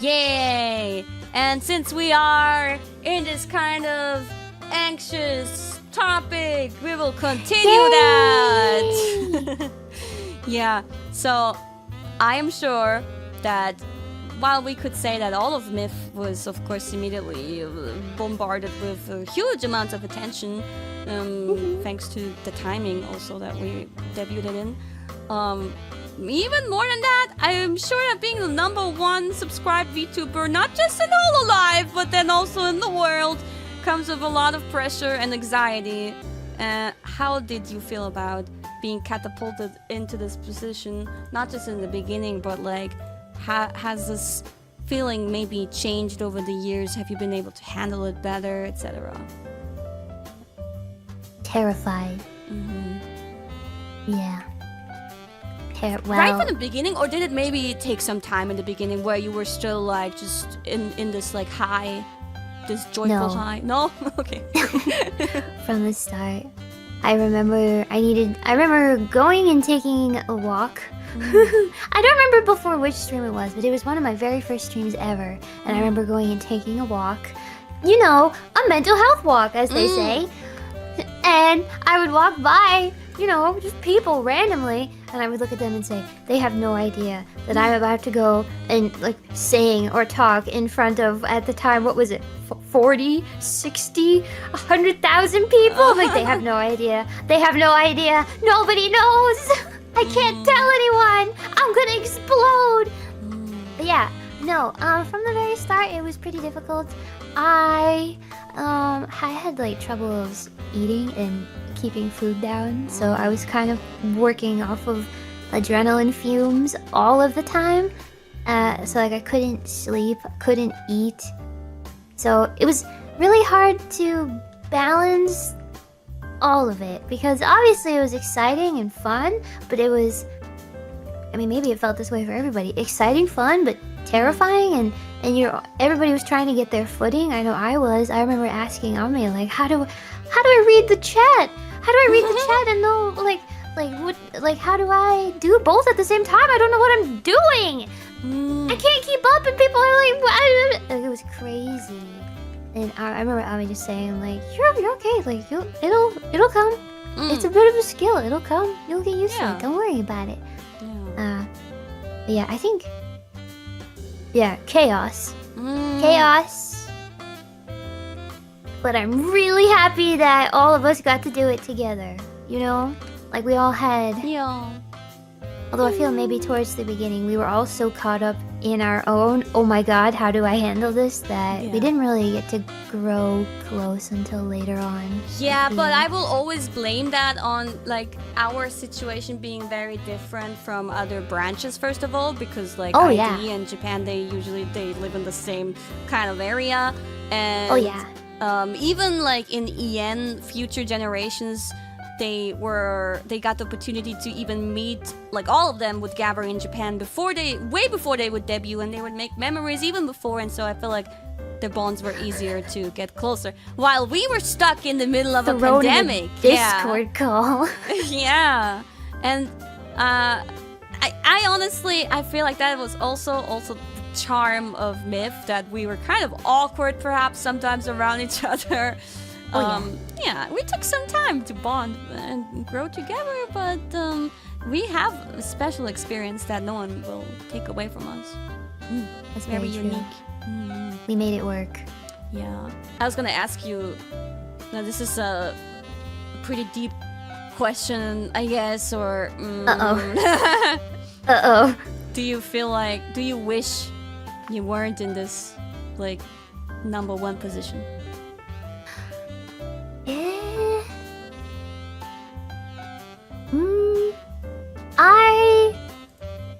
Yay! And since we are in this kind of anxious topic, we will continue that. Yeah, so I am sure that while we could say that all of Myth was, of course, immediately bombarded with huge amounts of attention, thanks to the timing also that we debuted it in. Even more than that, I am sure that being the #1 subscribed VTuber, not just in HOLOLIVE, but then also in the world, comes with a lot of pressure and anxiety. How did you feel about being catapulted into this position, not just in the beginning, but like, has this feeling maybe changed over the years? Have you been able to handle it better, etc.? Terrified. Yeah. Right from the beginning, or did it maybe take some time in the beginning where you were still like just in this like high, this joyful high? No? Okay. From the start. I remember going and taking a walk. I don't remember before which stream it was, but it was one of my very first streams ever. And I remember going and taking a walk. You know, a mental health walk, as they say. And I would walk by, you know, just people randomly, and I would look at them and say, they have no idea that I'm about to go and like sing or talk in front of, at the time, what was it, 40, 60, 100,000 people? Like, they have no idea. They have no idea. Nobody knows. I can't tell anyone. I'm gonna explode. But yeah, no, from the very start, it was pretty difficult. I had like troubles eating and keeping food down, so I was kind of working off of adrenaline fumes all of the time. So like I couldn't sleep, couldn't eat. So it was really hard to balance all of it, because obviously it was exciting and fun, but it was, I mean, maybe it felt this way for everybody. Exciting, fun, but terrifying, and everybody was trying to get their footing. I know I was. I remember asking Ame, like, how do I read the chat? How do I read the chat and know, how do I do both at the same time? I don't know what I'm doing. I can't keep up, and people are like, what? It was crazy. And I remember Ame just saying, like, you're okay. Like, it'll come. It's a bit of a skill. It'll come. You'll get used to it. Don't worry about it. Yeah, I think. Yeah, chaos. Chaos. But I'm really happy that all of us got to do it together. You know? Like, we all had... Yeah. Although I feel maybe towards the beginning, we were all so caught up in our own, oh my god, how do I handle this, that we didn't really get to grow close until later on. Yeah, but I will always blame that on, like, our situation being very different from other branches, first of all, because, like, ID and Japan, they live in the same kind of area. And even, like, in EN, future generations, they got the opportunity to even meet, like, all of them with Gawr in Japan way before they would debut, and they would make memories even before, and so I feel like the bonds were easier to get closer. While we were stuck in the middle of a pandemic. Discord call. Yeah. And I honestly, I feel like that was also the charm of Myth, that we were kind of awkward perhaps sometimes around each other. Yeah, we took some time to bond and grow together, but we have a special experience that no one will take away from us. That's very unique. We made it work. Yeah. I was gonna ask you, now this is a pretty deep question, I guess, or... Uh-oh. Uh-oh. Do you wish you weren't in this, like, #1 position?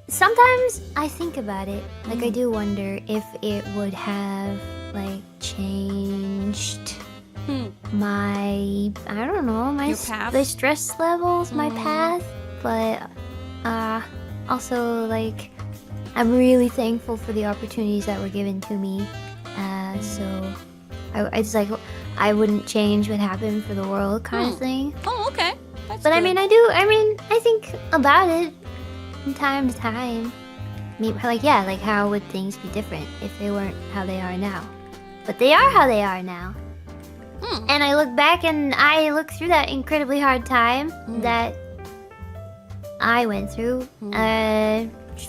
Sometimes I think about it. Like, I do wonder if it would have, like, changed my, I don't know, the stress levels, my path. But also, like, I'm really thankful for the opportunities that were given to me. So it's like, I wouldn't change what happened for the world, kind of thing. Oh, okay. That's but good. I mean, I think about it from time to time. like how would things be different if they weren't how they are now? But they are how they are now. And I look back and I look through that incredibly hard time that I went through,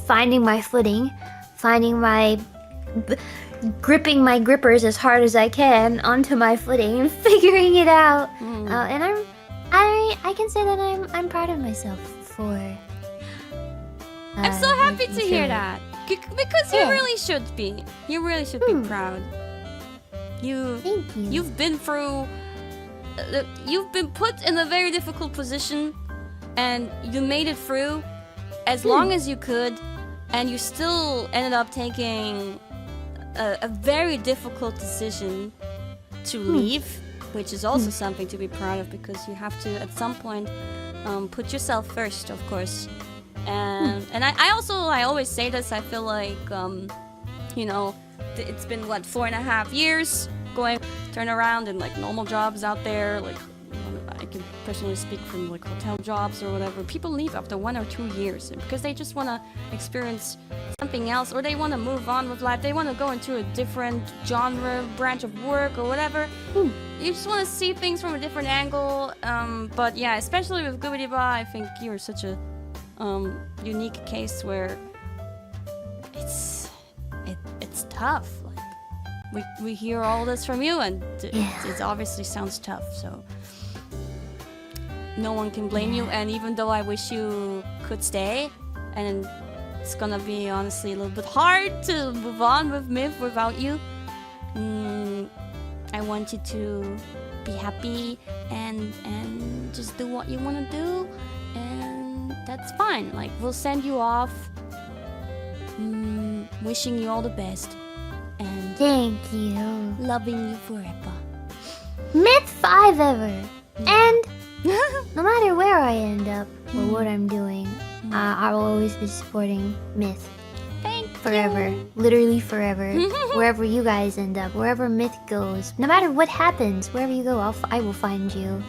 finding my footing, finding my gripping my grippers as hard as I can onto my footing and figuring it out. And I can say that I'm proud of myself for. I'm so happy to hear that because you really should be. You really should be proud. Thank you. You've been through. You've been put in a very difficult position, and you made it through as long as you could, and you still ended up taking a very difficult decision to leave, which is also something to be proud of because you have to at some point put yourself first, of course. And I always say this. I feel like you know, it's been what 4.5 years going turn around and like normal jobs out there, like I can personally speak from like hotel jobs or whatever. People leave after 1 or 2 years because they just want to experience something else, or they want to move on with life. They want to go into a different genre, branch of work, or whatever. You just want to see things from a different angle. But yeah, especially with Gura, I think you're such a unique case where it's tough. Like we hear all this from you, and it obviously sounds tough. So no one can blame you. And even though I wish you could stay, and it's gonna be honestly a little bit hard to move on with Myth without you, I want you to be happy and just do what you want to do, and that's fine. Like, we'll send you off, wishing you all the best, and thank you. loving you forever. Myth 5 ever. And no matter where I end up or what I'm doing, I will always be supporting Myth. Forever. Literally forever. Wherever you guys end up, wherever Myth goes, no matter what happens, wherever you go, I will find you.